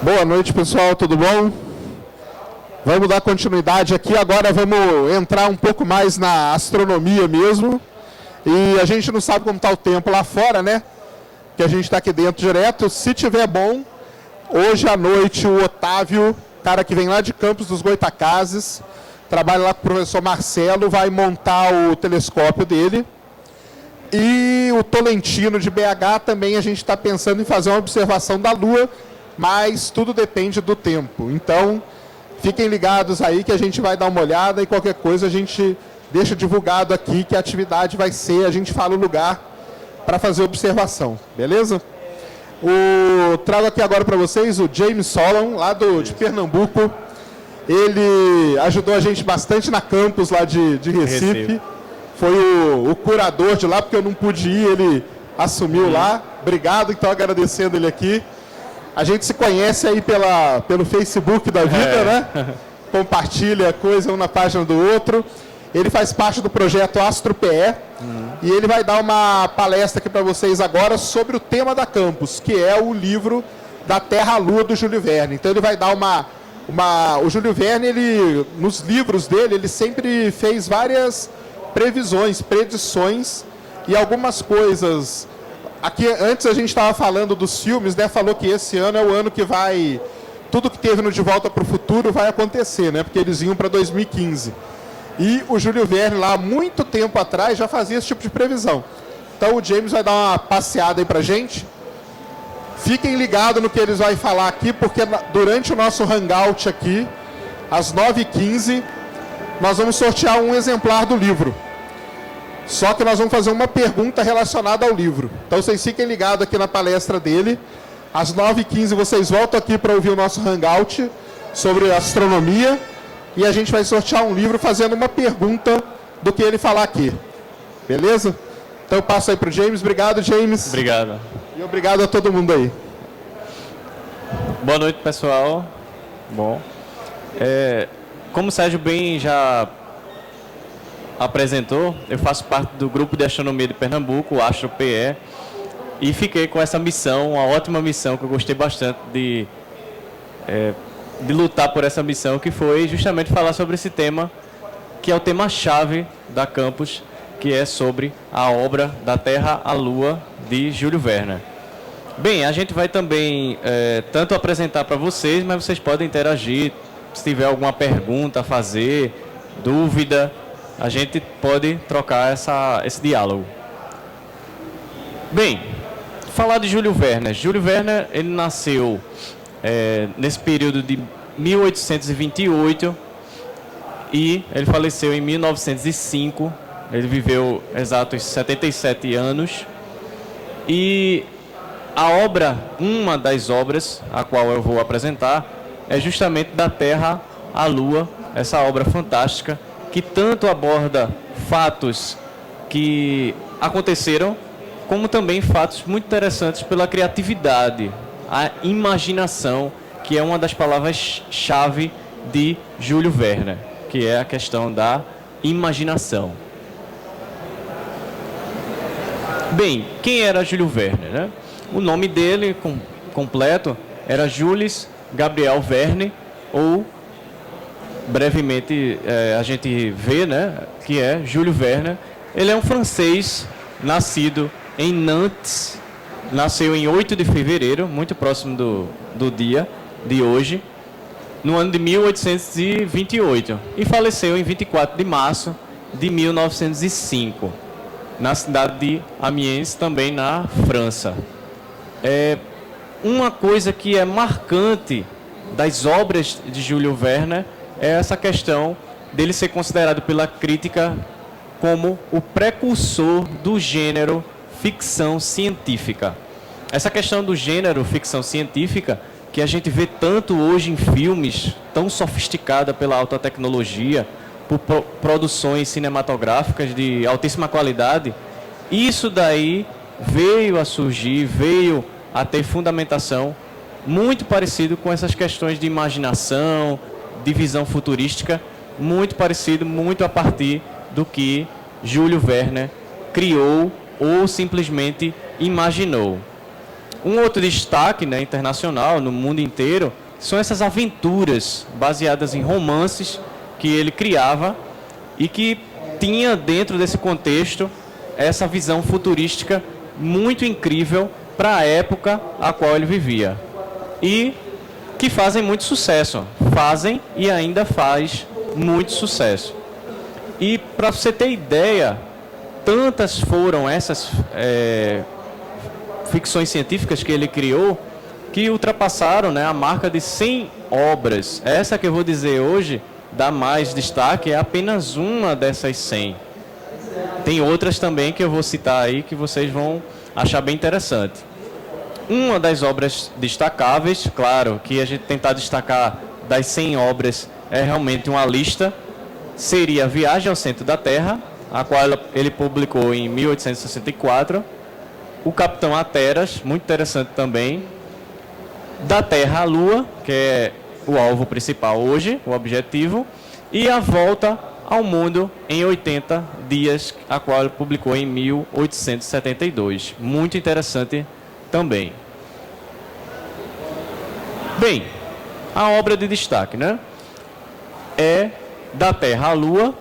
Boa noite, pessoal, tudo bom? Vamos dar continuidade aqui, agora vamos entrar um pouco mais na astronomia mesmo. E a gente não sabe como está o tempo lá fora, né? Que a gente está aqui dentro direto. Se tiver bom, hoje à noite o Otávio, cara que vem lá de Campos dos Goytacazes, trabalha lá com o professor Marcelo, vai montar o telescópio dele. E o Tolentino de BH também a gente está pensando em fazer uma observação da Lua, mas tudo depende do tempo. Então, fiquem ligados aí que a gente vai dar uma olhada e qualquer coisa a gente deixa divulgado aqui que a atividade vai ser, a gente fala o lugar para fazer observação, beleza? Trago aqui agora para vocês o James Solon, lá de Pernambuco. Ele ajudou a gente bastante na campus lá de Recife. Foi o curador de lá, porque eu não pude ir, ele assumiu lá. Obrigado, então agradecendo ele aqui. A gente se conhece aí pelo Facebook da vida, né? Compartilha coisa um na página do outro. Ele faz parte do projeto AstroPE e ele vai dar uma palestra aqui para vocês agora sobre o tema da campus, que é o livro da Terra à Lua do Júlio Verne. Então ele vai dar o Júlio Verne, ele, nos livros dele, ele sempre fez várias previsões, predições e algumas coisas. Aqui, antes a gente estava falando dos filmes, né? Falou que esse ano é o ano que vai... Tudo que teve no De Volta para o Futuro vai acontecer, né? Porque eles iam para 2015. E o Júlio Verne, lá há muito tempo atrás, já fazia esse tipo de previsão. Então o James vai dar uma passeada aí para a gente. Fiquem ligados no que eles vão falar aqui, porque durante o nosso hangout aqui, às 9h15, nós vamos sortear um exemplar do livro. Só que nós vamos fazer uma pergunta relacionada ao livro. Então vocês fiquem ligados aqui na palestra dele. Às 9h15 vocês voltam aqui para ouvir o nosso hangout sobre astronomia. E a gente vai sortear um livro fazendo uma pergunta do que ele falar aqui. Beleza? Então eu passo aí para o James. Obrigado, James. Obrigado. E obrigado a todo mundo aí. Boa noite, pessoal. Bom, como o Sérgio bem já apresentou, eu faço parte do grupo de astronomia de Pernambuco, o AstroPE, e fiquei com essa missão, uma ótima missão, que eu gostei bastante de lutar por essa missão, que foi justamente falar sobre esse tema, que é o tema-chave da campus, que é sobre a obra da Terra à Lua, de Júlio Verne. Bem, a gente vai também tanto apresentar para vocês, mas vocês podem interagir, se tiver alguma pergunta a fazer, dúvida, a gente pode trocar esse diálogo. Bem, falar de Júlio Verne. Júlio Verne, ele nasceu nesse período de 1828 e ele faleceu em 1905. Ele viveu exatos 77 anos. E uma das obras, a qual eu vou apresentar, é justamente da Terra à Lua, essa obra fantástica, que tanto aborda fatos que aconteceram, como também fatos muito interessantes pela criatividade, a imaginação, que é uma das palavras-chave de Júlio Verne, que é a questão da imaginação. Bem, quem era Júlio Verne, né? O nome dele completo era Jules Gabriel Verne, ou brevemente a gente vê, né, que é Júlio Verne. Ele é um francês nascido em Nantes, nasceu em 8 de fevereiro, muito próximo do dia de hoje, no ano de 1828, e faleceu em 24 de março de 1905, na cidade de Amiens, também na França. Uma coisa que é marcante das obras de Júlio Verne é essa questão dele ser considerado pela crítica como o precursor do gênero ficção científica. Essa questão do gênero ficção científica, que a gente vê tanto hoje em filmes, tão sofisticada pela alta tecnologia, por produções cinematográficas de altíssima qualidade, isso daí veio a surgir, veio a ter fundamentação muito parecido com essas questões de imaginação, de visão futurística, muito parecido, muito a partir do que Júlio Verne criou ou simplesmente imaginou. Um outro destaque, né, internacional, no mundo inteiro, são essas aventuras baseadas em romances que ele criava e que tinha dentro desse contexto essa visão futurística muito incrível para a época a qual ele vivia. E que fazem muito sucesso. Fazem e ainda faz muito sucesso. E para você ter ideia, tantas foram essas ficções científicas que ele criou que ultrapassaram, né, a marca de 100 obras. Essa que eu vou dizer hoje, dá mais destaque, é apenas uma dessas 100. Tem outras também que eu vou citar aí que vocês vão achar bem interessante. Uma das obras destacáveis, claro, que a gente tentar destacar das 100 obras é realmente uma lista, seria Viagem ao Centro da Terra, a qual ele publicou em 1864, O Capitão Ateras, muito interessante também, Da Terra à Lua, que é o alvo principal hoje, o objetivo, e A Volta ao Mundo em 80 dias, a qual ele publicou em 1872. Muito interessante também. Bem, a obra de destaque, né? É Da Terra à Lua,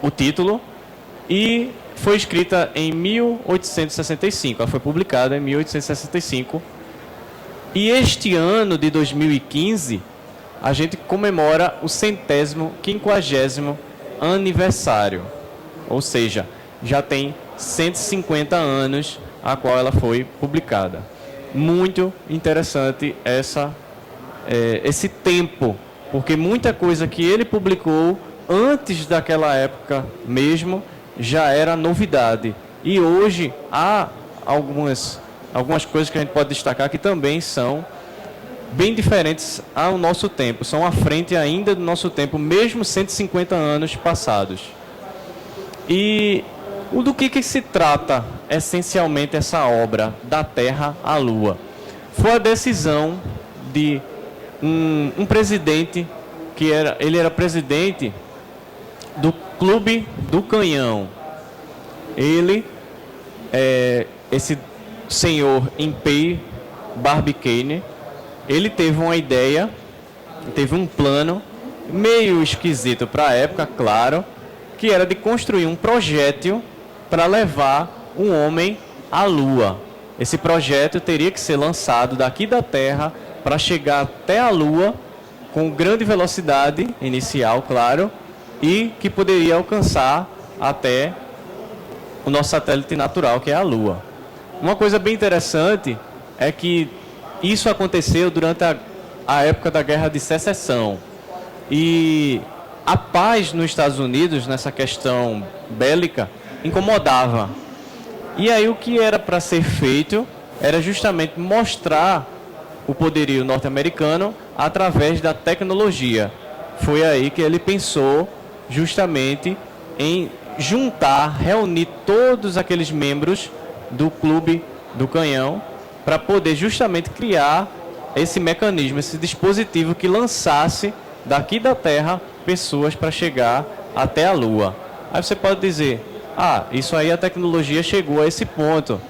o título, e foi escrita em 1865. Ela foi publicada em 1865. E este ano de 2015, a gente comemora o 150º aniversário. Ou seja, já tem 150 anos a qual ela foi publicada. Muito interessante esse tempo, porque muita coisa que ele publicou antes daquela época mesmo já era novidade. E hoje há algumas coisas que a gente pode destacar que também são bem diferentes ao nosso tempo, são à frente ainda do nosso tempo, mesmo 150 anos passados. E do que se trata essencialmente essa obra, Da Terra à Lua? Foi a decisão de um presidente, ele era presidente do Clube do Canhão. Esse senhor Impey Barbicane, ele teve uma ideia, teve um plano meio esquisito para a época, claro, que era de construir um projétil para levar um homem à Lua. Esse projétil teria que ser lançado daqui da Terra para chegar até a Lua com grande velocidade inicial, claro, e que poderia alcançar até o nosso satélite natural, que é a Lua. Uma coisa bem interessante é que isso aconteceu durante a época da Guerra de Secessão. E a paz nos Estados Unidos, nessa questão bélica, incomodava. E aí o que era para ser feito era justamente mostrar o poderio norte-americano através da tecnologia. Foi aí que ele pensou justamente em reunir todos aqueles membros do Clube do Canhão para poder justamente criar esse mecanismo, esse dispositivo que lançasse daqui da Terra pessoas para chegar até a Lua. Aí você pode dizer, isso aí a tecnologia chegou a esse ponto.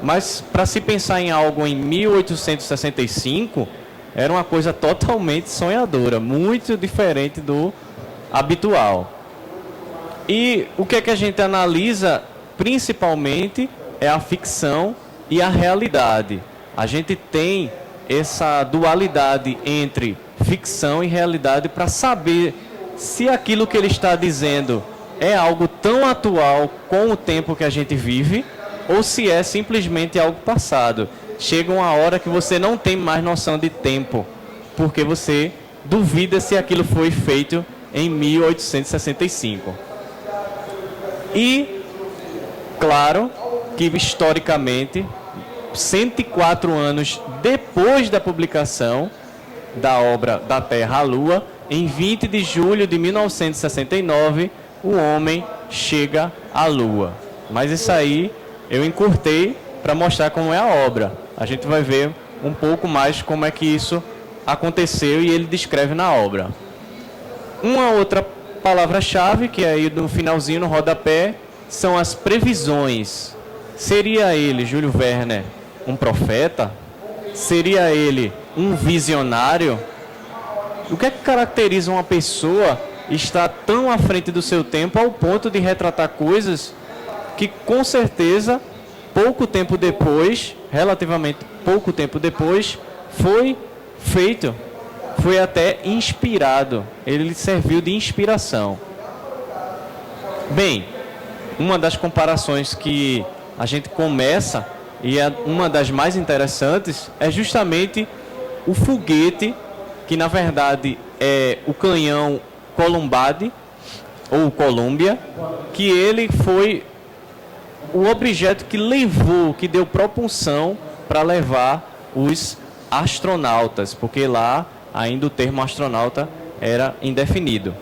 Mas para se pensar em algo em 1865, era uma coisa totalmente sonhadora, muito diferente do habitual. E o que é que a gente analisa principalmente é a ficção e a realidade. A gente tem essa dualidade entre ficção e realidade para saber se aquilo que ele está dizendo é algo tão atual com o tempo que a gente vive ou se é simplesmente algo passado. Chega uma hora que você não tem mais noção de tempo, porque você duvida se aquilo foi feito em 1865. E, claro, que historicamente, 104 anos depois da publicação da obra Da Terra à Lua, em 20 de julho de 1969, o homem chega à Lua. Mas isso aí eu encurtei para mostrar como é a obra. A gente vai ver um pouco mais como é que isso aconteceu e ele descreve na obra. Uma outra palavra-chave, que é aí no finalzinho, no rodapé, são as previsões. Seria ele, Júlio Verne, um profeta? Seria ele um visionário? O que é que caracteriza uma pessoa estar tão à frente do seu tempo ao ponto de retratar coisas que, com certeza, pouco tempo depois, relativamente pouco tempo depois, foi feito, foi até inspirado, ele serviu de inspiração. Bem, uma das comparações que a gente começa, e é uma das mais interessantes, é justamente o foguete, que na verdade é o canhão Columbade, ou Columbia, que ele foi o objeto que levou, que deu propulsão para levar os astronautas, porque lá ainda o termo astronauta era indefinido.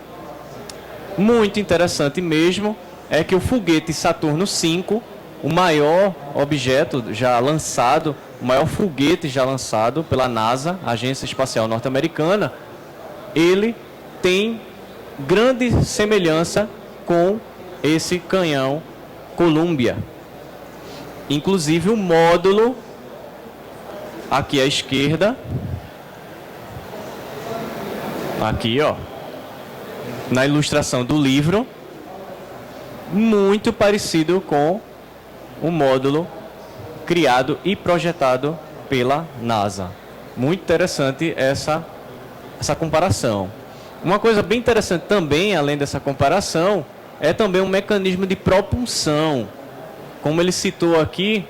Muito interessante mesmo é que o foguete Saturno V, o maior objeto já lançado, o maior foguete já lançado pela NASA, Agência Espacial Norte-Americana, ele tem grande semelhança com esse canhão Columbia. Inclusive o módulo, aqui à esquerda, aqui ó, na ilustração do livro, muito parecido com o módulo criado e projetado pela NASA. Muito interessante essa comparação. Uma coisa bem interessante também, além dessa comparação, é também um mecanismo de propulsão. Como ele citou aqui,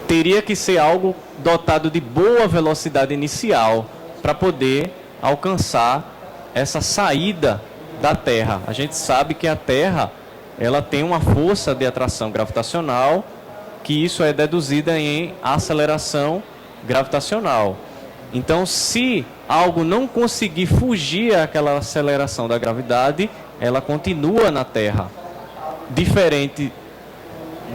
teria que ser algo dotado de boa velocidade inicial para poder alcançar essa saída da Terra. A gente sabe que a Terra ela tem uma força de atração gravitacional, que isso é deduzida em aceleração gravitacional. Então, se algo não conseguir fugir àquela aceleração da gravidade, ela continua na Terra. Diferente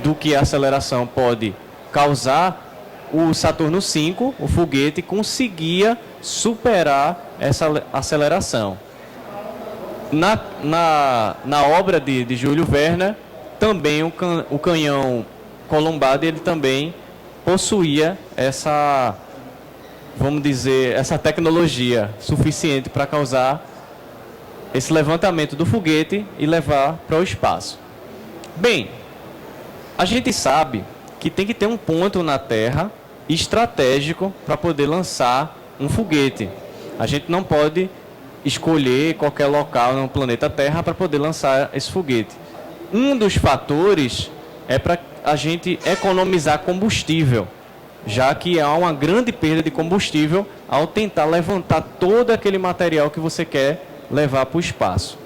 do que a aceleração pode causar, o Saturno V, o foguete, conseguia superar essa aceleração. Na obra de Júlio Verne, também o canhão Columbade, ele também possuía essa, vamos dizer, essa tecnologia suficiente para causar esse levantamento do foguete e levar para o espaço. Bem, a gente sabe que tem que ter um ponto na Terra estratégico para poder lançar um foguete. A gente não pode escolher qualquer local no planeta Terra para poder lançar esse foguete. Um dos fatores é para a gente economizar combustível, já que há uma grande perda de combustível ao tentar levantar todo aquele material que você quer levar para o espaço.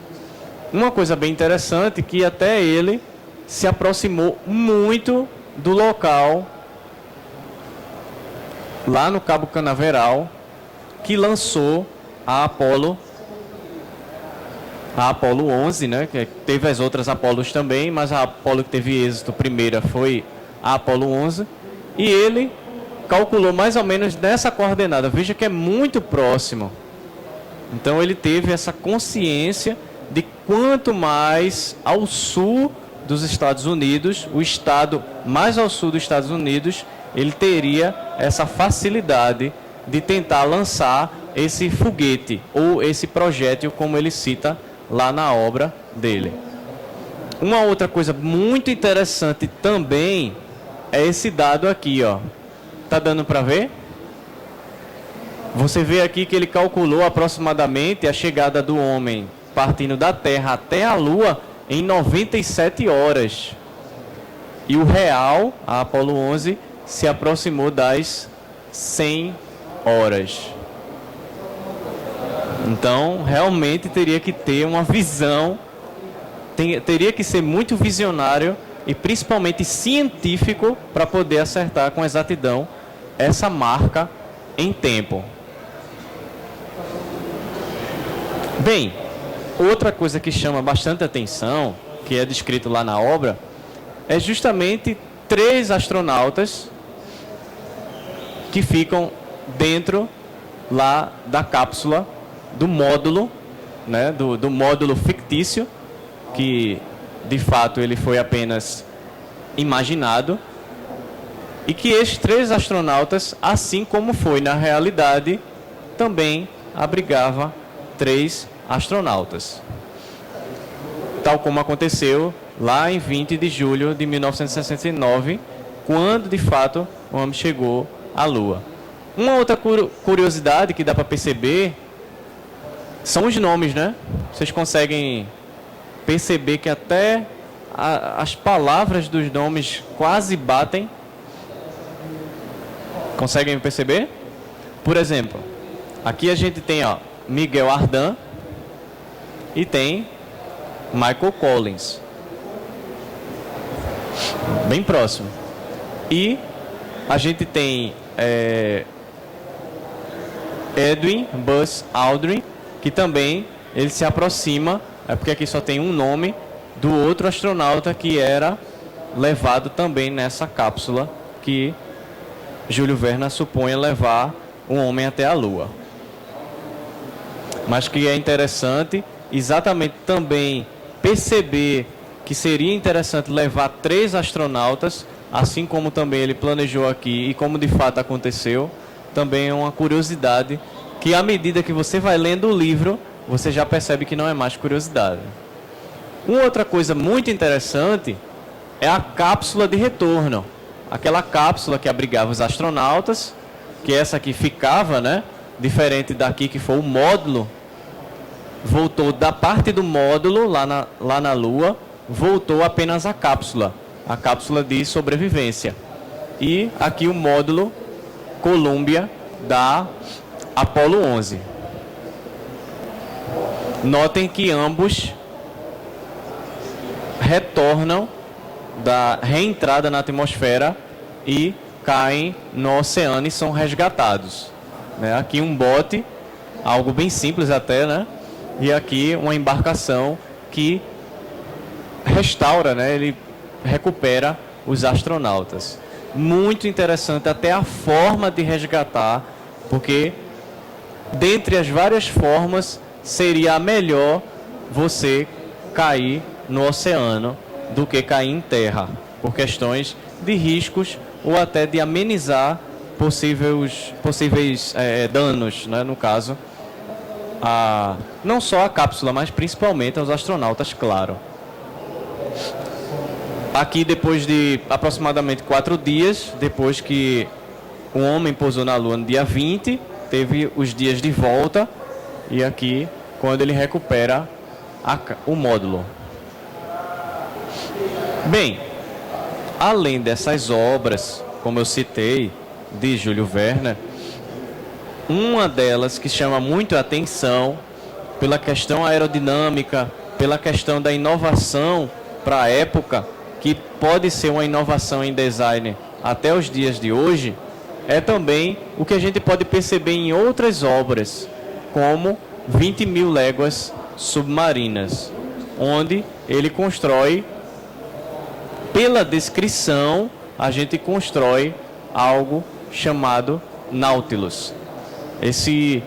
Uma coisa bem interessante é que até ele se aproximou muito do local lá no Cabo Canaveral que lançou a Apollo 11, né? Que teve as outras Apolos também, mas a Apollo que teve êxito primeira foi a Apollo 11, e ele calculou mais ou menos nessa coordenada. Veja que é muito próximo. Então ele teve essa consciência de quanto mais ao sul dos Estados Unidos, o estado mais ao sul dos Estados Unidos, ele teria essa facilidade de tentar lançar esse foguete ou esse projétil, como ele cita lá na obra dele. Uma outra coisa muito interessante também é esse dado aqui, ó. Tá dando para ver? Você vê aqui que ele calculou aproximadamente a chegada do homem partindo da Terra até a Lua em 97 horas. E o real, a Apollo 11, se aproximou das 100 horas. Então, realmente teria que ter uma visão, teria que ser muito visionário e principalmente científico para poder acertar com exatidão essa marca em tempo. Bem, outra coisa que chama bastante atenção, que é descrito lá na obra, é justamente 3 astronautas que ficam dentro lá da cápsula do módulo, né, do módulo fictício, que de fato ele foi apenas imaginado. E que estes 3 astronautas, assim como foi na realidade, também abrigava 3 astronautas. Tal como aconteceu lá em 20 de julho de 1969, quando de fato o homem chegou à Lua. Uma outra curiosidade que dá para perceber são os nomes, né? Vocês conseguem perceber que até as palavras dos nomes quase batem? Conseguem perceber? Por exemplo, aqui a gente tem Miguel Ardan e tem Michael Collins. Bem próximo. E a gente tem Edwin Buzz Aldrin, que também ele se aproxima, porque aqui só tem um nome, do outro astronauta que era levado também nessa cápsula que Júlio Verne supõe levar um homem até a Lua. Mas que é interessante exatamente também perceber que seria interessante levar 3 astronautas, assim como também ele planejou aqui e como de fato aconteceu, também é uma curiosidade que à medida que você vai lendo o livro, você já percebe que não é mais curiosidade. Uma outra coisa muito interessante é a cápsula de retorno. Aquela cápsula que abrigava os astronautas, que essa aqui ficava, né? Diferente daqui que foi o módulo, voltou da parte do módulo lá na Lua, voltou apenas a cápsula de sobrevivência. E aqui o módulo Columbia da Apollo 11. Notem que ambos retornam da reentrada na atmosfera e caem no oceano e são resgatados. Né? Aqui um bote, algo bem simples até, né? E aqui uma embarcação que restaura, né? Ele recupera os astronautas. Muito interessante até a forma de resgatar, porque dentre as várias formas seria a melhor você cair no oceano do que cair em terra, por questões de riscos ou até de amenizar possíveis danos, né, no caso, não só a cápsula, mas principalmente aos astronautas, claro. Aqui, depois de aproximadamente 4 dias, depois que o homem pousou na Lua no dia 20, teve os dias de volta, e aqui, quando ele recupera o módulo. Bem, além dessas obras, como eu citei, de Júlio Verne, uma delas que chama muito a atenção pela questão aerodinâmica, pela questão da inovação para a época, que pode ser uma inovação em design até os dias de hoje, é também o que a gente pode perceber em outras obras, como 20.000 léguas submarinas, onde ele constrói, pela descrição, a gente constrói algo chamado Nautilus. Esse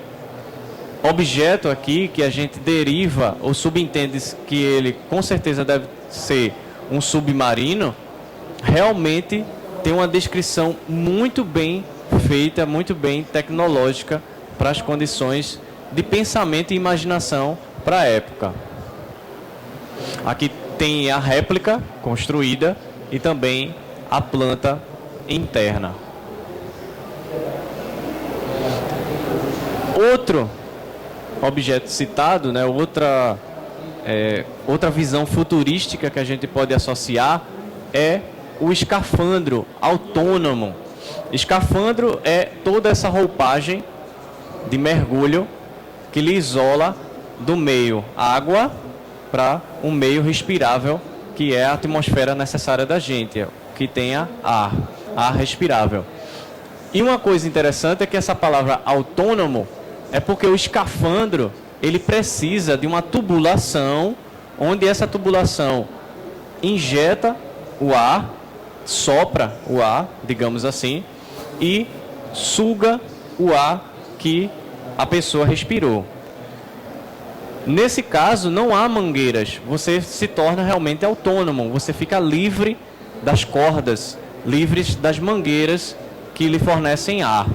objeto aqui que a gente deriva ou subentende que ele com certeza deve ser um submarino, realmente tem uma descrição muito bem feita, muito bem tecnológica para as condições de pensamento e imaginação para a época. Aqui tem a réplica construída e também a planta interna. Outro objeto citado, né, outra visão futurística que a gente pode associar é o escafandro autônomo. Escafandro é toda essa roupagem de mergulho que lhe isola do meio água para um meio respirável, que é a atmosfera necessária da gente, que tenha ar respirável. E uma coisa interessante é que essa palavra autônomo é porque o escafandro ele precisa de uma tubulação, onde essa tubulação injeta o ar, sopra o ar, digamos assim, e suga o ar que a pessoa respirou. Nesse caso, não há mangueiras, você se torna realmente autônomo, você fica livre das cordas, livres das mangueiras que lhe fornecem ar.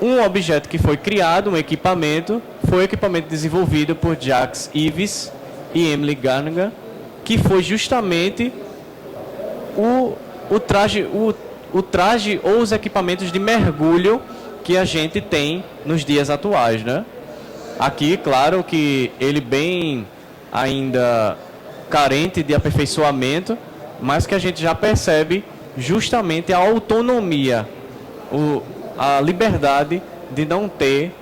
Um objeto que foi criado, um equipamento, foi o equipamento desenvolvido por Jacques Yves e Emily Garnier, que foi justamente o traje ou os equipamentos de mergulho que a gente tem nos dias atuais, né? Aqui, claro que ele bem ainda carente de aperfeiçoamento, mas que a gente já percebe justamente a autonomia, a liberdade de não ter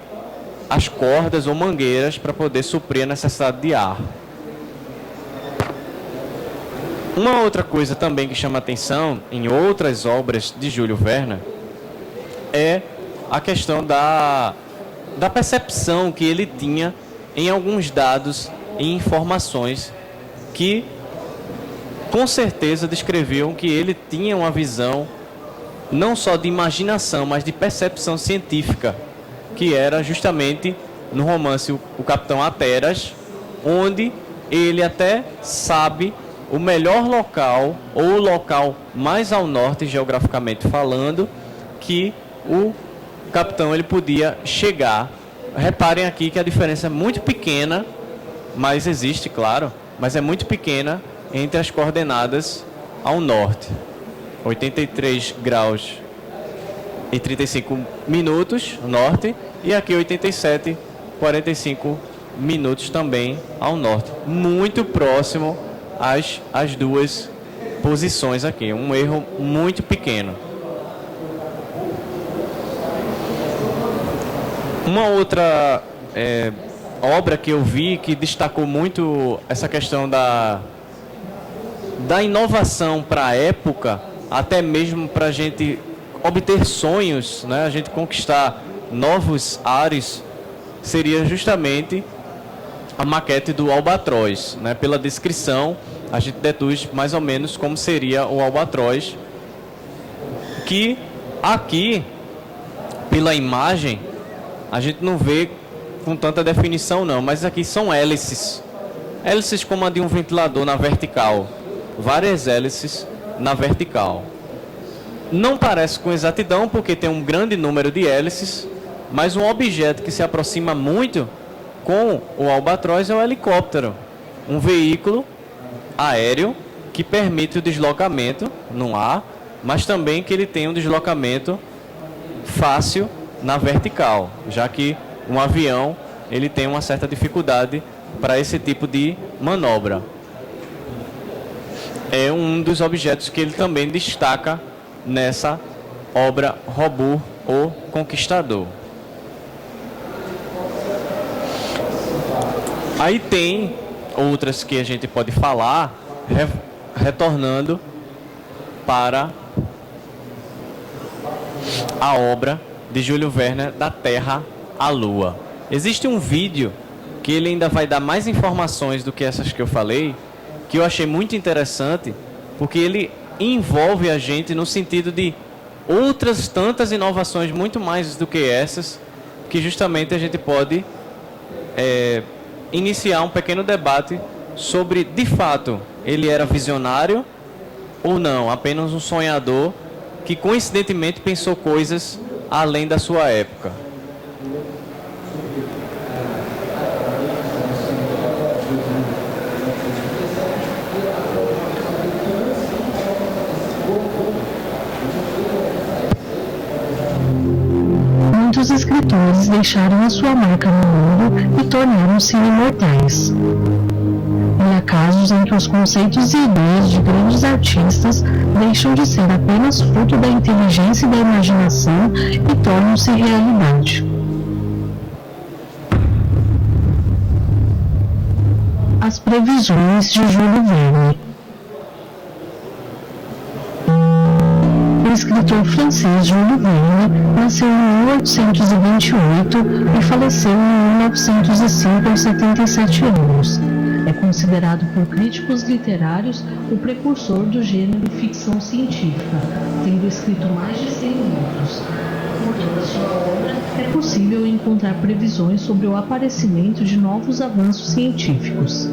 as cordas ou mangueiras para poder suprir a necessidade de ar. Uma outra coisa também que chama atenção em outras obras de Júlio Verne é a questão da percepção que ele tinha em alguns dados e informações que com certeza descreviam que ele tinha uma visão não só de imaginação, mas de percepção científica, que era justamente no romance O Capitão Hatteras, onde ele até sabe o melhor local, ou o local mais ao norte, geograficamente falando, que o capitão ele podia chegar. Reparem aqui que a diferença é muito pequena, mas existe, claro, mas é muito pequena entre as coordenadas ao norte. 83 graus e 35 minutos norte, e aqui 87, 45 minutos também ao norte. Muito próximo às duas posições aqui. Um erro muito pequeno. Uma outra obra que eu vi que destacou muito essa questão da inovação para a época, até mesmo para a gente obter sonhos, né, a gente conquistar novos ares, seria justamente a maquete do Albatroz, né? Pela descrição, a gente deduz mais ou menos como seria o Albatroz, que aqui, pela imagem, a gente não vê com tanta definição não, mas aqui são hélices. Hélices como a de um ventilador na vertical. Várias hélices na vertical. Não parece com exatidão, porque tem um grande número de hélices, mas um objeto que se aproxima muito com o Albatroz é o helicóptero. Um veículo aéreo que permite o deslocamento no ar, mas também que ele tem um deslocamento fácil na vertical, já que um avião ele tem uma certa dificuldade para esse tipo de manobra. É um dos objetos que ele também destaca nessa obra Robur, o Conquistador. Aí tem outras que a gente pode falar, retornando para a obra de Júlio Verne, Da Terra à Lua. Existe um vídeo que ele ainda vai dar mais informações do que essas que eu falei, que eu achei muito interessante, porque ele envolve a gente no sentido de outras tantas inovações, muito mais do que essas, que justamente a gente pode iniciar um pequeno debate sobre, de fato, ele era visionário ou não, apenas um sonhador que coincidentemente pensou coisas além da sua época. Muitos escritores deixaram a sua marca no mundo e tornaram-se imortais. E há casos em que os conceitos e ideias de grandes artistas deixam de ser apenas fruto da inteligência e da imaginação e tornam-se realidade. As previsões de Júlio Verne. O escritor francês Júlio Verne nasceu em 1828 e faleceu em 1905 aos 77 anos. É considerado por críticos literários o precursor do gênero ficção científica, tendo escrito mais de 100 livros. Por toda sua obra, é possível encontrar previsões sobre o aparecimento de novos avanços científicos.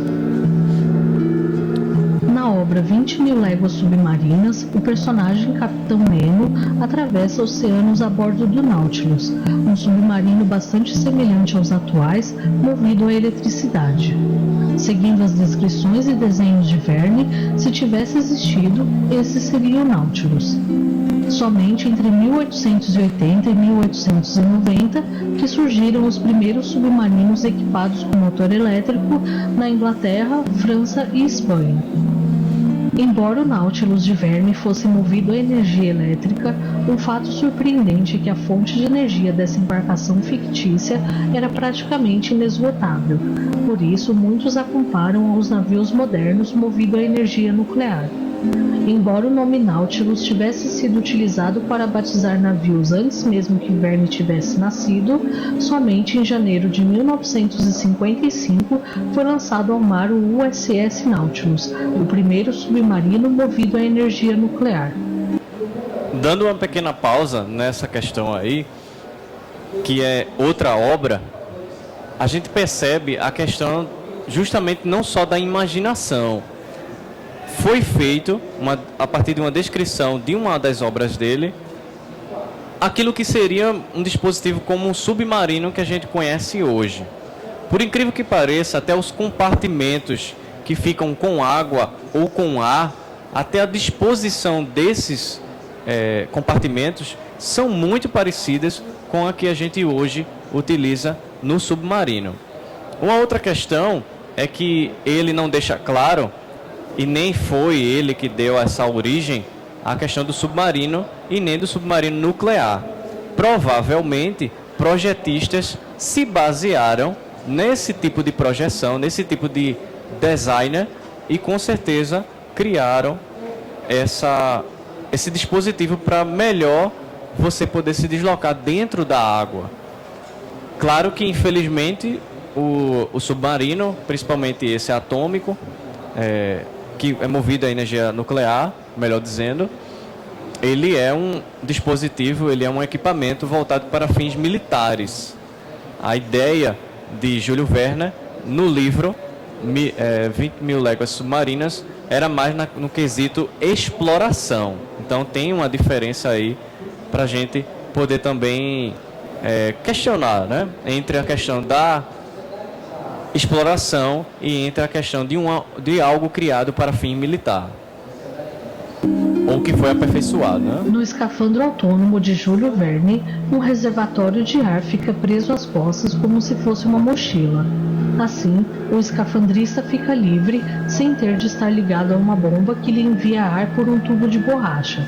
Na Na obra 20.000 Léguas Submarinas, o personagem Capitão Nemo atravessa oceanos a bordo do Nautilus, um submarino bastante semelhante aos atuais, movido a eletricidade. Seguindo as descrições e desenhos de Verne, se tivesse existido, esse seria o Nautilus. Somente entre 1880 e 1890 que surgiram os primeiros submarinos equipados com motor elétrico na Inglaterra, França e Espanha. Embora o Nautilus de Verne fosse movido a energia elétrica, um fato surpreendente é que a fonte de energia dessa embarcação fictícia era praticamente inesgotável. Por isso, muitos a comparam aos navios modernos movidos a energia nuclear. Embora o nome Nautilus tivesse sido utilizado para batizar navios antes mesmo que Verne tivesse nascido, somente em janeiro de 1955 foi lançado ao mar o USS Nautilus, o primeiro submarino movido a energia nuclear. Dando uma pequena pausa nessa questão aí, que é outra obra, a gente percebe a questão justamente não só da imaginação. Foi feito, a partir de uma descrição de uma das obras dele, aquilo que seria um dispositivo como um submarino que a gente conhece hoje. Por incrível que pareça, até os compartimentos que ficam com água ou com ar, até a disposição desses compartimentos são muito parecidas com a que a gente hoje utiliza no submarino. Uma outra questão é que ele não deixa claro, e nem foi ele que deu essa origem à questão do submarino e nem do submarino nuclear. Provavelmente, projetistas se basearam nesse tipo de projeção, nesse tipo de designer e com certeza criaram esse dispositivo para melhor você poder se deslocar dentro da água. Claro que, infelizmente, o submarino, principalmente esse atômico, que é movido a energia nuclear, melhor dizendo, ele é um dispositivo, ele é um equipamento voltado para fins militares. A ideia de Júlio Verne, no livro 20.000 Léguas Submarinas, era mais no quesito exploração. Então tem uma diferença aí para a gente poder também questionar, né? Entre a questão da exploração e entre a questão de algo criado para fim militar ou que foi aperfeiçoado, né? No escafandro autônomo de Júlio Verne, um reservatório de ar fica preso às costas como se fosse uma mochila. Assim, o escafandrista fica livre sem ter de estar ligado a uma bomba que lhe envia ar por um tubo de borracha.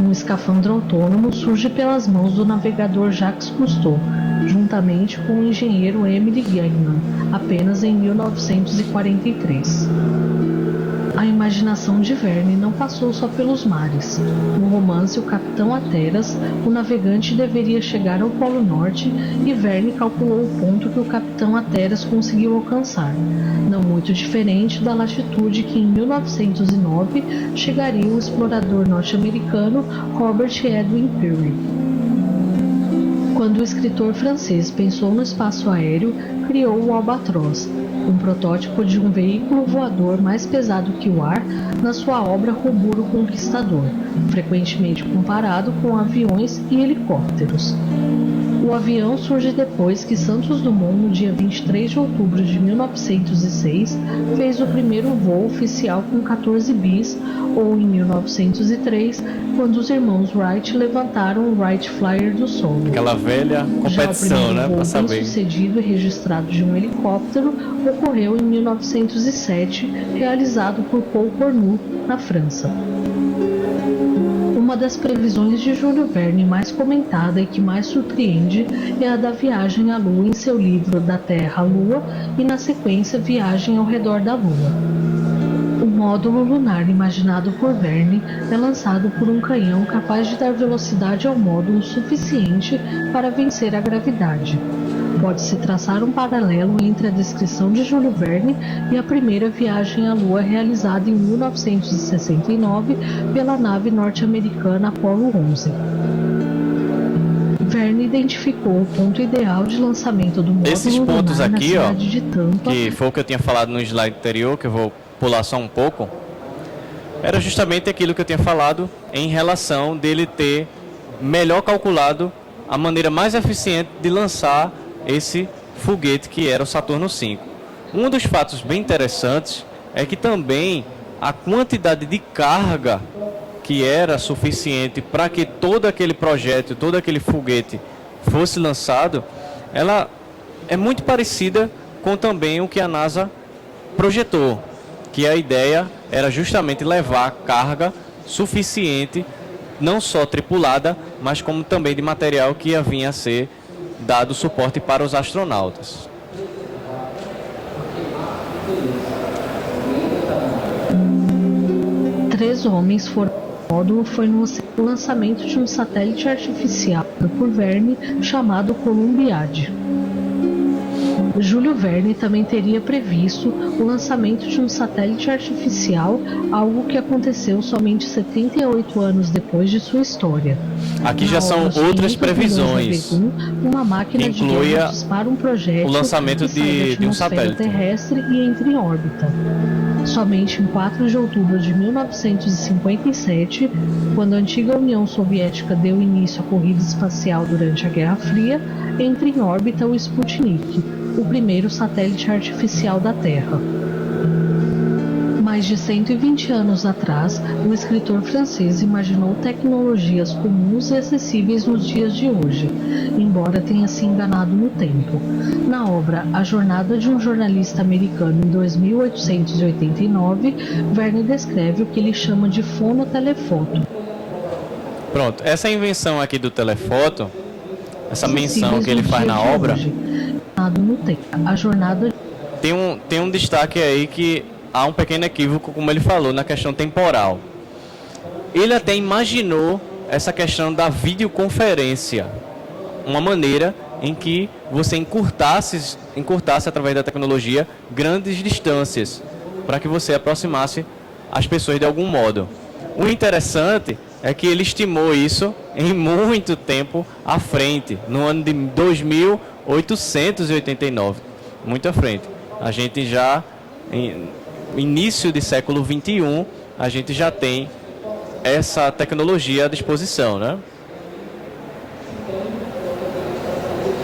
Um escafandro autônomo surge pelas mãos do navegador Jacques Cousteau, juntamente com o engenheiro Emile Gaiman, apenas em 1943. A imaginação de Verne não passou só pelos mares. No romance O Capitão Hatteras, o navegante deveria chegar ao Polo Norte e Verne calculou o ponto que o Capitão Hatteras conseguiu alcançar, não muito diferente da latitude que em 1909 chegaria o explorador norte-americano Robert Edwin Peary. Quando o escritor francês pensou no espaço aéreo, criou o Albatross, um protótipo de um veículo voador mais pesado que o ar, na sua obra Roburo Conquistador, frequentemente comparado com aviões e helicópteros. O avião surge depois que Santos Dumont, no dia 23 de outubro de 1906, fez o primeiro voo oficial com 14 bis, ou em 1903, quando os irmãos Wright levantaram o Wright Flyer do solo. Aquela velha competição, né, para saber. O bem sucedido e registrado de um helicóptero ocorreu em 1907, realizado por Paul Cornu, na França. Uma das previsões de Júlio Verne mais comentada e que mais surpreende é a da viagem à Lua em seu livro Da Terra à Lua e, na sequência, Viagem ao Redor da Lua. O módulo lunar imaginado por Verne é lançado por um canhão capaz de dar velocidade ao módulo suficiente para vencer a gravidade. Pode-se traçar um paralelo entre a descrição de Júlio Verne e a primeira viagem à Lua realizada em 1969 pela nave norte-americana Apollo 11. Verne identificou o ponto ideal de lançamento do módulo esses pontos lunar aqui, na cidade de Tampa, que foi o que eu tinha falado no slide anterior, que eu vou pular só um pouco. era justamente aquilo que eu tinha falado em relação dele ter melhor calculado a maneira mais eficiente de lançar esse foguete que era o Saturno V. Um dos fatos bem interessantes é que também a quantidade de carga que era suficiente para que todo aquele projeto, todo aquele foguete fosse lançado, ela é muito parecida com também o que a NASA projetou, que a ideia era justamente levar carga suficiente, não só tripulada, mas como também de material que ia vir a ser dado suporte para os astronautas. Três homens foram no módulo foi no lançamento de um satélite artificial por Verne chamado Columbiad. Júlio Verne também teria previsto o lançamento de um satélite artificial, algo que aconteceu somente 78 anos depois de sua história. Aqui já são outras previsões. Uma máquina de guerra dispara um projétil o lançamento de um satélite terrestre e entra em órbita. Somente em 4 de outubro de 1957, quando a antiga União Soviética deu início à corrida espacial durante a Guerra Fria, entra em órbita o Sputnik, o primeiro satélite artificial da Terra. Mais de 120 anos atrás, o escritor francês imaginou tecnologias comuns e acessíveis nos dias de hoje, embora tenha se enganado no tempo. Na obra A Jornada de um Jornalista Americano em 2889, Verne descreve o que ele chama de fonotelefoto. Pronto, essa invenção aqui do telefoto, essa menção que ele faz na obra, a jornada tem um destaque aí que há um pequeno equívoco, como ele falou, na questão temporal. Ele até imaginou essa questão da videoconferência, uma maneira em que você encurtasse através da tecnologia grandes distâncias, para que você aproximasse as pessoas de algum modo. O interessante é que ele estimou isso em muito tempo à frente, no ano de 2889, muito à frente. A gente já, em início do século XXI, a gente já tem essa tecnologia à disposição, né?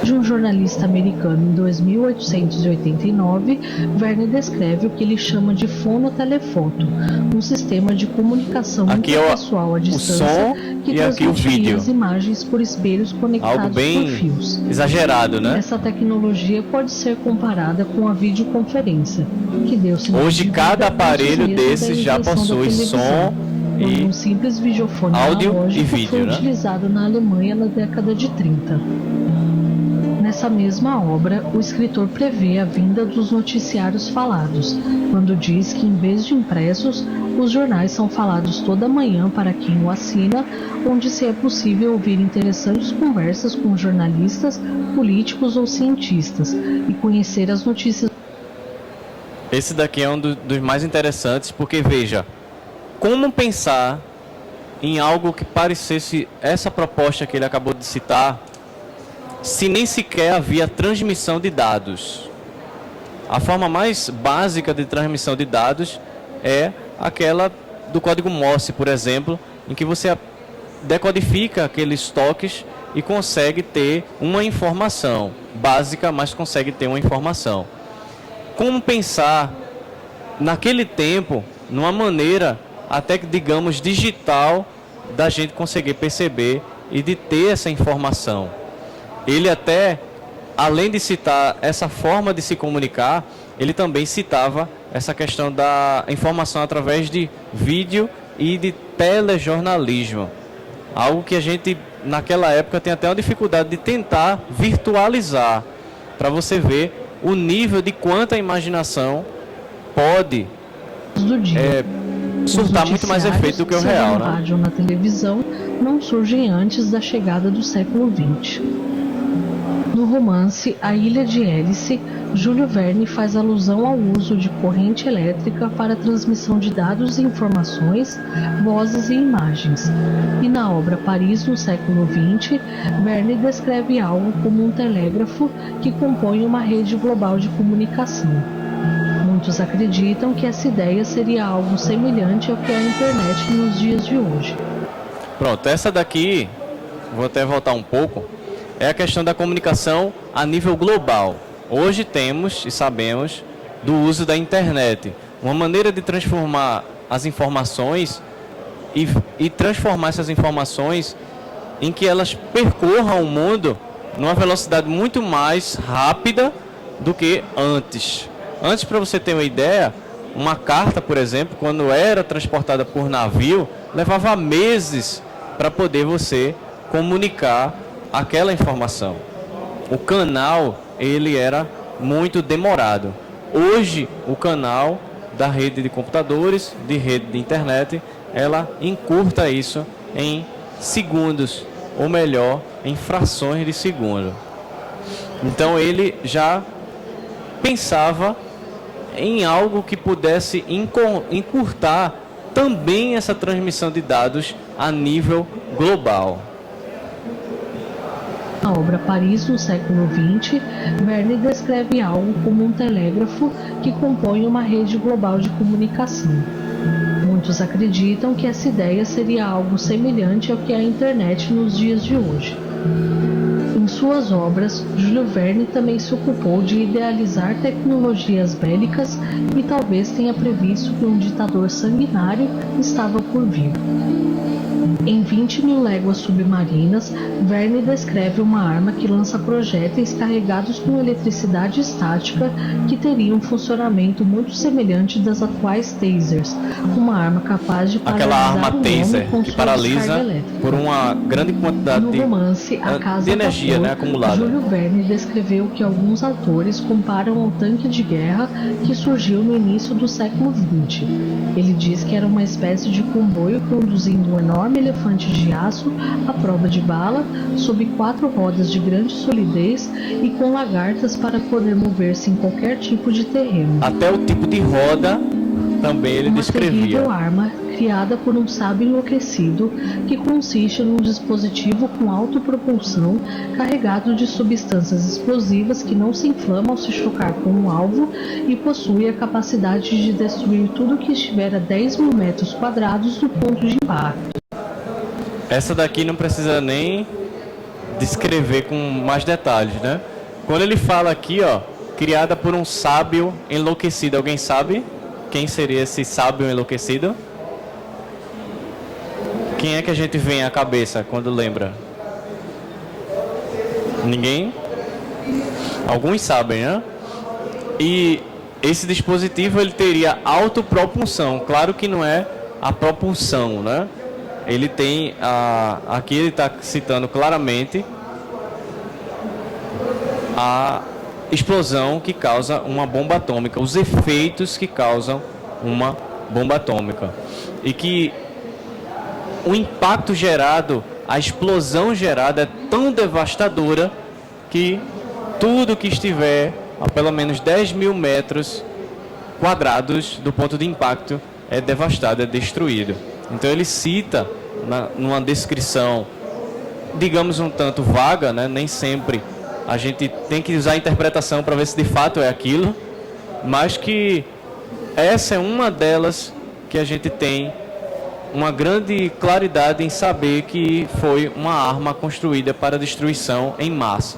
De um jornalista americano em 2889, Verne descreve o que ele chama de fonotelefoto, um sistema de comunicação interpessoal à distância que transmite as imagens por espelhos conectados algo bem por fios. Exagerado, né? Essa tecnologia pode ser comparada com a videoconferência, que deu sinal hoje de cada aparelho desses já invenção da possui som e um simples videofone áudio analógico e vídeo, foi né? utilizado na Alemanha na década de 30. Nessa mesma obra, o escritor prevê a vinda dos noticiários falados, quando diz que, em vez de impressos, os jornais são falados toda manhã para quem o assina, onde se é possível ouvir interessantes conversas com jornalistas, políticos ou cientistas e conhecer as notícias. Esse daqui é um dos mais interessantes, porque veja, como pensar em algo que parecesse essa proposta que ele acabou de citar, se nem sequer havia transmissão de dados. A forma mais básica de transmissão de dados é aquela do código Morse, por exemplo, em que você decodifica aqueles toques e consegue ter uma informação básica, mas consegue ter uma informação. Como pensar naquele tempo numa maneira até que, digamos, digital da gente conseguir perceber e de ter essa informação? Ele até, além de citar essa forma de se comunicar, ele também citava essa questão da informação através de vídeo e de telejornalismo. Algo que a gente, naquela época, tem até uma dificuldade de tentar virtualizar, para você ver o nível de quanta imaginação pode surtar muito mais efeito do que o real, né? Rádio na televisão não surgem antes da chegada do século XX. No romance A Ilha de Hélice, Júlio Verne faz alusão ao uso de corrente elétrica para a transmissão de dados e informações, vozes e imagens. E na obra Paris no século XX, Verne descreve algo como um telégrafo que compõe uma rede global de comunicação. No Muitos acreditam que essa ideia seria algo semelhante ao que é a internet nos dias de hoje. Pronto, essa daqui, vou até voltar um pouco, é a questão da comunicação a nível global. Hoje temos e sabemos do uso da internet, uma maneira de transformar as informações e transformar essas informações em que elas percorram o mundo numa velocidade muito mais rápida do que antes. Antes, para você ter uma ideia, uma carta, por exemplo, quando era transportada por navio, levava meses para poder você comunicar aquela informação. O canal, ele era muito demorado. Hoje, o canal da rede de computadores, de rede de internet, ela encurta isso em segundos, ou melhor, em frações de segundo. Então ele já pensava em algo que pudesse encurtar também essa transmissão de dados a nível global. Na obra Paris no século XX, Verne descreve algo como um telégrafo que compõe uma rede global de comunicação. Muitos acreditam que essa ideia seria algo semelhante ao que é a internet nos dias de hoje. Em suas obras, Jules Verne também se ocupou de idealizar tecnologias bélicas e talvez tenha previsto que um ditador sanguinário estava por vir. Em 20.000 léguas submarinas, Verne descreve uma arma que lança projéteis carregados com eletricidade estática que teria um funcionamento muito semelhante das atuais tasers, uma arma capaz de aquela paralisar arma um taser homem com que sua paralisa descarga elétrica. por uma grande quantidade No romance A Casa de energia, da Flor, acumulada. Júlio Verne descreveu que alguns autores comparam ao tanque de guerra que surgiu no início do século XX. Ele diz que era uma espécie de comboio conduzindo um enorme elefante de aço à prova de bala, sob 4 rodas de grande solidez e com lagartas para poder mover-se em qualquer tipo de terreno. Até o tipo de roda também ele Uma descrevia. terrível arma criada por um sábio enlouquecido que consiste num dispositivo com autopropulsão carregado de substâncias explosivas que não se inflamam ao se chocar com um alvo e possui a capacidade de destruir tudo que estiver a 10.000 metros quadrados do ponto de impacto. Essa daqui não precisa nem descrever com mais detalhes, né? Quando ele fala aqui, ó, criada por um sábio enlouquecido, alguém sabe quem seria esse sábio enlouquecido? Quem é que a gente vem à cabeça quando lembra? Ninguém? Alguns sabem, né? E esse dispositivo ele teria autopropulsão. Claro que não é a propulsão, né? Ele tem aqui ele está citando claramente a explosão que causa uma bomba atômica, os efeitos que causam uma bomba atômica. E que o impacto gerado, a explosão gerada é tão devastadora que tudo que estiver a pelo menos 10.000 metros quadrados do ponto de impacto é devastado, é destruído. Então ele cita numa descrição, digamos um tanto vaga, né? Nem sempre a gente tem que usar a interpretação para ver se de fato é aquilo, mas que essa é uma delas que a gente tem uma grande claridade em saber que foi uma arma construída para destruição em massa.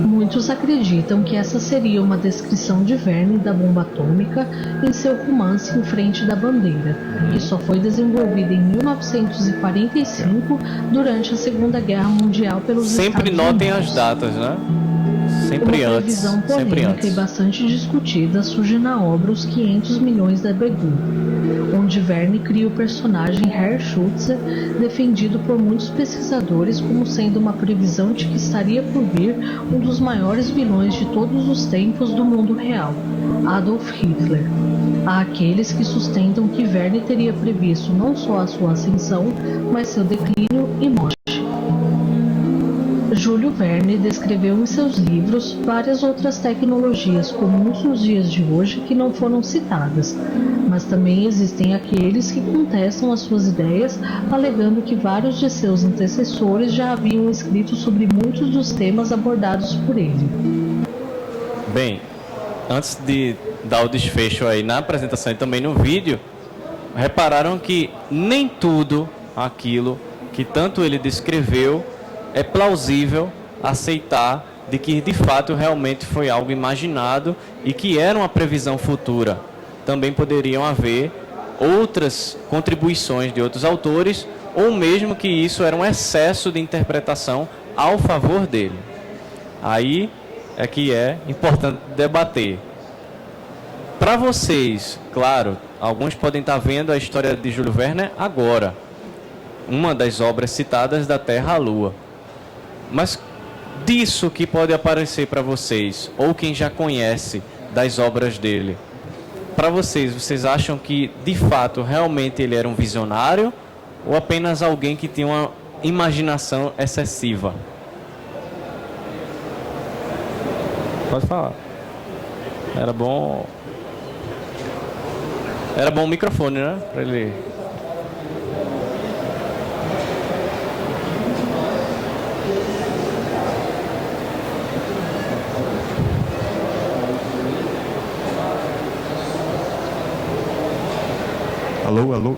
Muitos acreditam que essa seria uma descrição de Verne da bomba atômica em seu romance Em Frente da Bandeira, que só foi desenvolvida em 1945 durante a Segunda Guerra Mundial pelos Sempre Estados notem Unidos. as datas, né? Sempre Uma antes. previsão Sempre polêmica antes. e bastante discutida surge na obra Os 500 Milhões da Begum, onde Verne cria o personagem Herr Schutzer, defendido por muitos pesquisadores como sendo uma previsão de que estaria por vir um dos maiores vilões de todos os tempos do mundo real, Adolf Hitler. Há aqueles que sustentam que Verne teria previsto não só a sua ascensão, mas seu declínio e morte. Júlio Verne descreveu em seus livros várias outras tecnologias comuns nos dias de hoje que não foram citadas, mas também existem aqueles que contestam as suas ideias, alegando que vários de seus antecessores já haviam escrito sobre muitos dos temas abordados por ele. Bem, antes de dar o desfecho aí na apresentação e também no vídeo, repararam que nem tudo aquilo que tanto ele descreveu é plausível aceitar de que de fato realmente foi algo imaginado e que era uma previsão futura. Também poderiam haver outras contribuições de outros autores, ou mesmo que isso era um excesso de interpretação ao favor dele. Aí é que é importante debater. Para vocês, claro, alguns podem estar vendo a história de Júlio Verne agora, uma das obras citadas da Terra à Lua. Mas disso que pode aparecer para vocês, ou quem já conhece das obras dele, para vocês acham que de fato realmente ele era um visionário ou apenas alguém que tinha uma imaginação excessiva? Pode falar. Era bom o microfone, né? Para ele. Alô?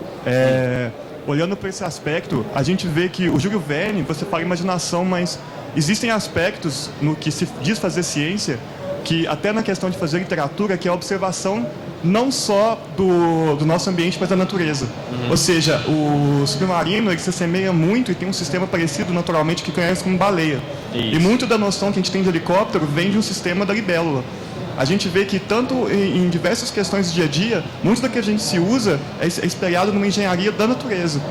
Olhando para esse aspecto, a gente vê que o Júlio Verne, você fala imaginação, mas existem aspectos no que se diz fazer ciência, que até na questão de fazer literatura, que é a observação não só do nosso ambiente, mas da natureza. Ou seja, o submarino ele se assemelha muito e tem um sistema parecido naturalmente que conhece como baleia. Isso. E muito da noção que a gente tem de helicóptero vem de um sistema da libélula. A gente vê que tanto em diversas questões do dia a dia, muito do que a gente se usa é espelhado numa engenharia da natureza.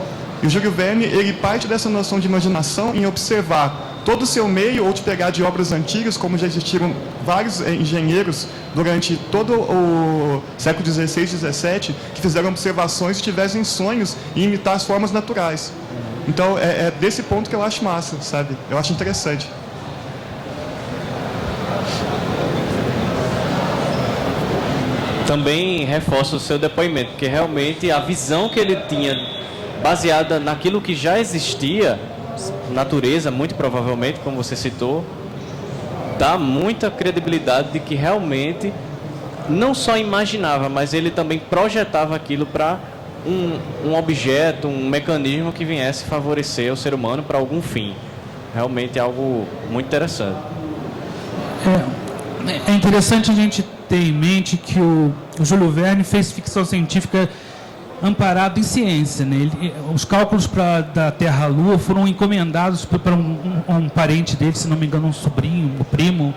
E o Júlio Verne, ele parte dessa noção de imaginação em observar todo o seu meio, ou de pegar de obras antigas, como já existiram vários engenheiros durante todo o século XVI e XVII, que fizeram observações e tivessem sonhos em imitar as formas naturais. Então, é desse ponto que eu acho massa, sabe? Eu acho interessante. Também reforça o seu depoimento, porque realmente a visão que ele tinha, baseada naquilo que já existia, natureza, muito provavelmente, como você citou, dá muita credibilidade de que realmente não só imaginava, mas ele também projetava aquilo para um objeto, um mecanismo que viesse favorecer o ser humano para algum fim. Realmente é algo muito interessante. É interessante a gente ter em mente que o Júlio Verne fez ficção científica amparado em ciência, né? Os cálculos da Terra à Lua foram encomendados para um parente dele, se não me engano, um sobrinho, um primo,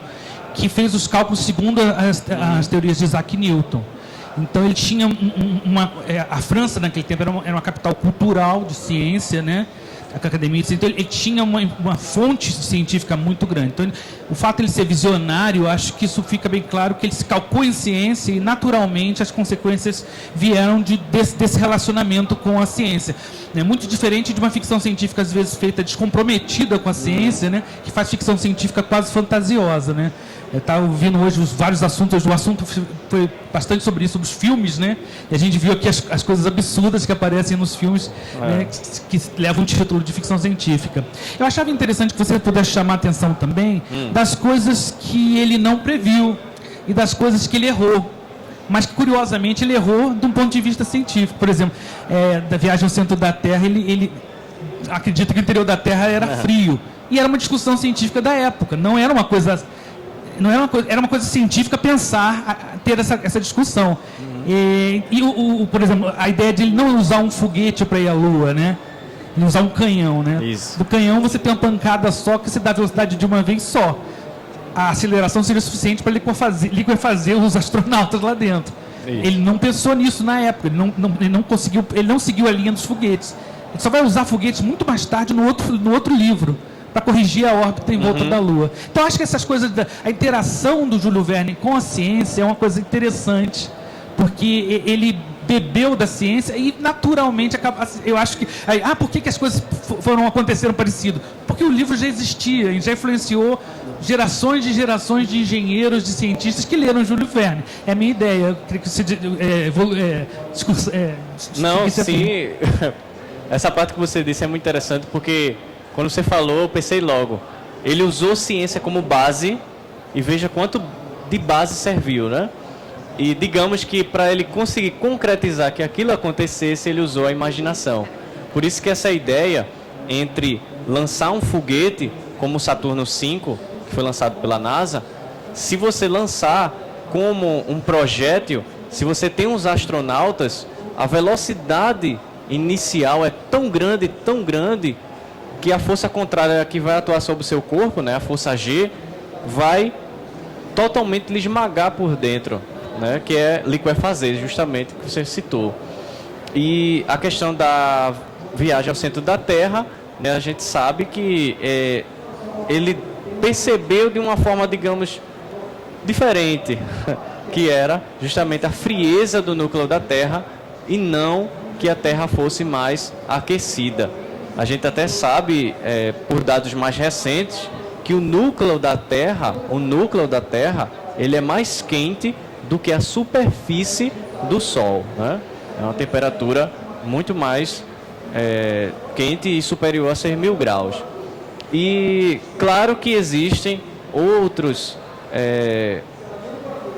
que fez os cálculos segundo as teorias de Isaac Newton. Então ele tinha a França naquele tempo era uma capital cultural de ciência, né? A academia, então ele tinha uma fonte científica muito grande. Então o fato de ele ser visionário, acho que isso fica bem claro, que ele se calcou em ciência e naturalmente as consequências vieram desse relacionamento com a ciência. É muito diferente de uma ficção científica às vezes feita descomprometida com a ciência, né? Que faz ficção científica quase fantasiosa, né? Eu estava ouvindo hoje os vários assuntos, o assunto foi bastante sobre isso, sobre os filmes, né? E a gente viu aqui as coisas absurdas que aparecem nos filmes, né, que levam o título de ficção científica. Eu achava interessante que você pudesse chamar a atenção também das coisas que ele não previu e das coisas que ele errou. Mas que, curiosamente, ele errou de um ponto de vista científico. Por exemplo, da viagem ao centro da Terra, ele acredita que o interior da Terra era frio. E era uma discussão científica da época, não era uma coisa... era uma coisa científica pensar, ter essa discussão. Por exemplo, a ideia de ele não usar um foguete para ir à Lua, né? Ele usar um canhão, né? Isso. Do canhão você tem uma pancada só que você dá velocidade de uma vez só. A aceleração seria suficiente para liquefazer os astronautas lá dentro. Isso. Ele não pensou nisso na época, ele não seguiu a linha dos foguetes. Ele só vai usar foguetes muito mais tarde no outro livro, para corrigir a órbita em volta da Lua. Então, acho que essas coisas, a interação do Júlio Verne com a ciência é uma coisa interessante, porque ele bebeu da ciência e, naturalmente, eu acho que... por que as coisas aconteceram parecido? Porque o livro já existia e já influenciou gerações de engenheiros, de cientistas que leram Júlio Verne. É a minha ideia. Eu queria que você... Não, sim. Essa parte que você disse é muito interessante, porque... Quando você falou, eu pensei logo. Ele usou ciência como base e veja quanto de base serviu, né? E digamos que para ele conseguir concretizar que aquilo acontecesse, ele usou a imaginação. Por isso que essa ideia entre lançar um foguete, como o Saturno V, que foi lançado pela NASA, se você lançar como um projétil, se você tem uns astronautas, a velocidade inicial é tão grande, que a força contrária que vai atuar sobre o seu corpo, né, a força G, vai totalmente lhe esmagar por dentro, né, que é liquefazer, justamente, que você citou. E a questão da viagem ao centro da Terra, né, a gente sabe que ele percebeu de uma forma, digamos, diferente, que era justamente a frieza do núcleo da Terra e não que a Terra fosse mais aquecida. A gente até sabe, por dados mais recentes, que o núcleo da Terra, ele é mais quente do que a superfície do Sol, né? É uma temperatura muito mais quente e superior a 6.000 graus. E claro que existem outros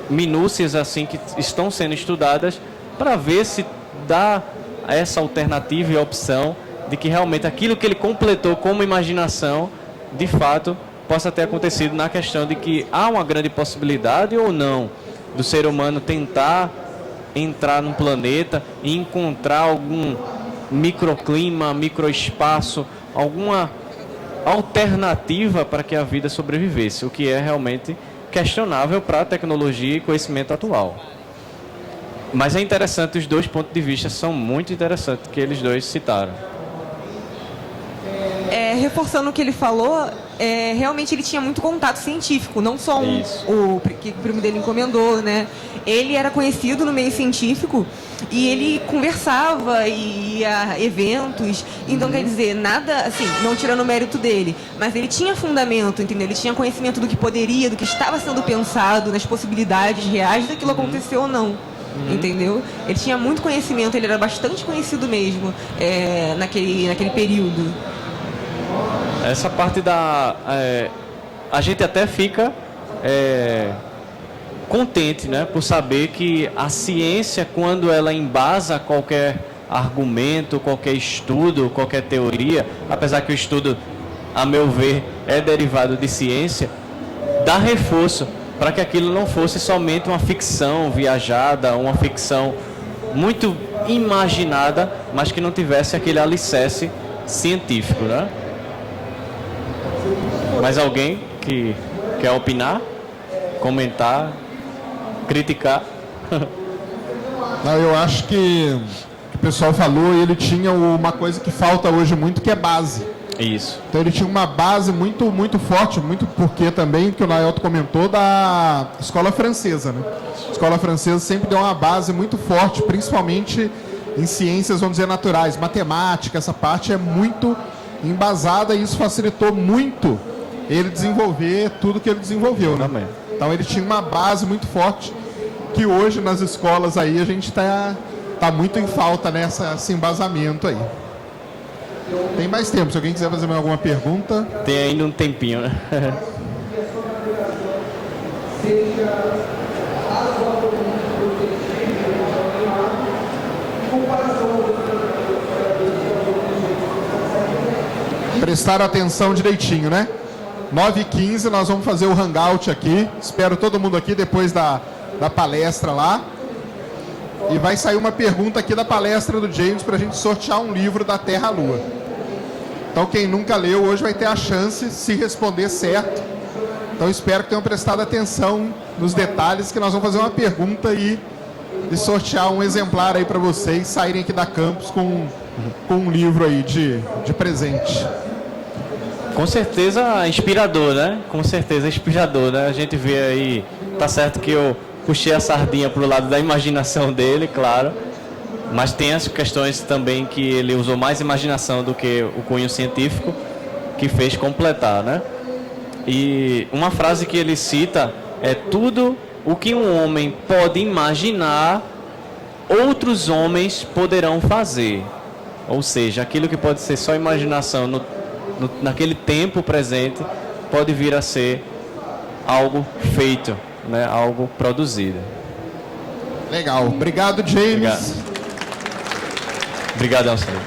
minúcias assim que estão sendo estudadas para ver se dá essa alternativa e opção de que realmente aquilo que ele completou como imaginação, de fato, possa ter acontecido, na questão de que há uma grande possibilidade ou não do ser humano tentar entrar num planeta e encontrar algum microclima, microespaço, alguma alternativa para que a vida sobrevivesse, o que é realmente questionável para a tecnologia e conhecimento atual. Mas é interessante, os dois pontos de vista são muito interessantes que eles dois citaram. Reforçando o que ele falou, realmente ele tinha muito contato científico, não só o que o primo dele encomendou, né? Ele era conhecido no meio científico e ele conversava e ia a eventos. Então, quer dizer, nada, assim, não tirando o mérito dele, mas ele tinha fundamento, entendeu? Ele tinha conhecimento do que poderia, do que estava sendo pensado, nas possibilidades reais daquilo aconteceu ou não. Entendeu? Ele tinha muito conhecimento, ele era bastante conhecido mesmo naquele período. Essa parte a gente até fica contente, né, por saber que a ciência, quando ela embasa qualquer argumento, qualquer estudo, qualquer teoria, apesar que o estudo, a meu ver, é derivado de ciência, dá reforço para que aquilo não fosse somente uma ficção viajada, uma ficção muito imaginada, mas que não tivesse aquele alicerce científico, né? Mais alguém que quer opinar, comentar, criticar? Não, eu acho que o pessoal falou e ele tinha uma coisa que falta hoje muito, que é base. Isso. Então ele tinha uma base muito, muito forte, muito porque também, que o Naelto comentou, da escola francesa, né? A escola francesa sempre deu uma base muito forte, principalmente em ciências, vamos dizer, naturais, matemática, essa parte é muito embasada e isso facilitou muito ele desenvolver tudo que ele desenvolveu, né? Então ele tinha uma base muito forte que hoje nas escolas aí a gente tá muito em falta esse embasamento aí. Tem mais tempo, se alguém quiser fazer mais alguma pergunta. Tem ainda um tempinho, né? Prestar atenção direitinho, né? 9h15 nós vamos fazer o hangout aqui. Espero todo mundo aqui depois da palestra lá. E vai sair uma pergunta aqui da palestra do James para a gente sortear um livro da Terra à Lua. Então quem nunca leu hoje vai ter a chance, se responder certo. Então espero que tenham prestado atenção nos detalhes, que nós vamos fazer uma pergunta e sortear um exemplar aí para vocês saírem aqui da campus com um livro aí de presente. Com certeza inspirador, né? Com certeza inspirador, né? A gente vê aí, tá certo que eu puxei a sardinha pro lado da imaginação dele, claro, mas tem as questões também que ele usou mais imaginação do que o cunho científico, que fez completar, né? E uma frase que ele cita é: tudo o que um homem pode imaginar, outros homens poderão fazer. Ou seja, aquilo que pode ser só imaginação naquele tempo presente, pode vir a ser algo feito, né, algo produzido. Legal. Obrigado, James. Obrigado, Anselmo.